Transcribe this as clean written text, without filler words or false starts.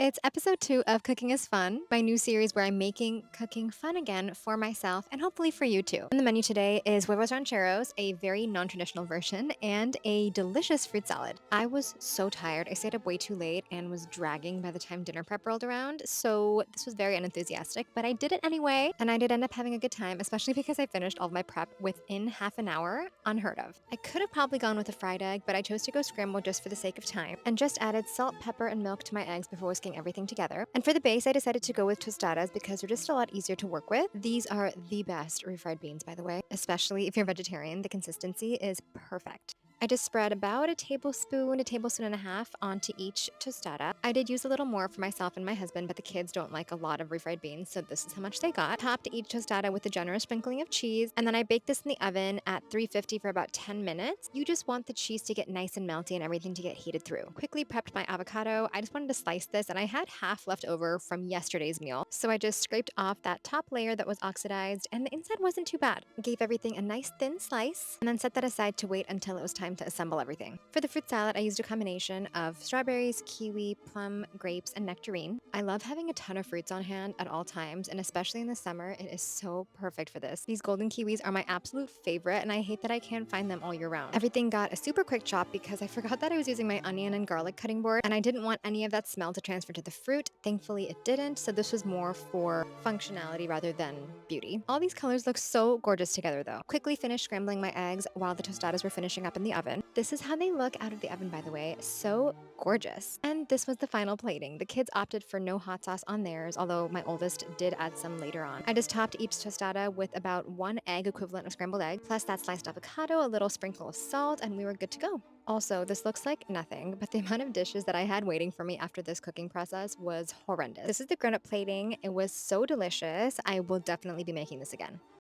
It's episode 2 of Cooking is Fun, my new series where I'm making cooking fun again for myself and hopefully for you too. On the menu today is huevos rancheros, a very non traditional version, and a delicious fruit salad. I was so tired. I stayed up way too late and was dragging by the time dinner prep rolled around, so this was very unenthusiastic, but I did it anyway, and I did end up having a good time, especially because I finished all of my prep within half an hour, unheard of. I could have probably gone with a fried egg, but I chose to go scrambled just for the sake of time, and just added salt, pepper, and milk to my eggs before whisking everything together. And for the base, I decided to go with tostadas because they're just a lot easier to work with. These are the best refried beans, by the way, especially if you're vegetarian. The consistency is perfect. I just spread about a tablespoon and a half onto each tostada. I did use a little more for myself and my husband, but the kids don't like a lot of refried beans, so this is how much they got. Topped each tostada with a generous sprinkling of cheese, and then I baked this in the oven at 350 for about 10 minutes. You just want the cheese to get nice and melty and everything to get heated through. Quickly prepped my avocado. I just wanted to slice this, and I had half left over from yesterday's meal, so I just scraped off that top layer that was oxidized, and the inside wasn't too bad. Gave everything a nice thin slice, and then set that aside to wait until it was time to assemble everything. For the fruit salad, I used a combination of strawberries, kiwi, plum, grapes, and nectarine. I love having a ton of fruits on hand at all times, and especially in the summer, it is so perfect for this. These golden kiwis are my absolute favorite, and I hate that I can't find them all year round. Everything got a super quick chop because I forgot that I was using my onion and garlic cutting board, and I didn't want any of that smell to transfer to the fruit. Thankfully, it didn't, so this was more for functionality rather than beauty. All these colors look so gorgeous together though. Quickly finished scrambling my eggs while the tostadas were finishing up in the oven. This is how they look out of the oven, by the way. So gorgeous. And this was the final plating. The kids opted for no hot sauce on theirs, although my oldest did add some later on. I just topped each tostada with about 1 egg equivalent of scrambled egg, plus that sliced avocado, a little sprinkle of salt, and we were good to go. Also, this looks like nothing, but the amount of dishes that I had waiting for me after this cooking process was horrendous. This is the grown-up plating. It was so delicious. I will definitely be making this again.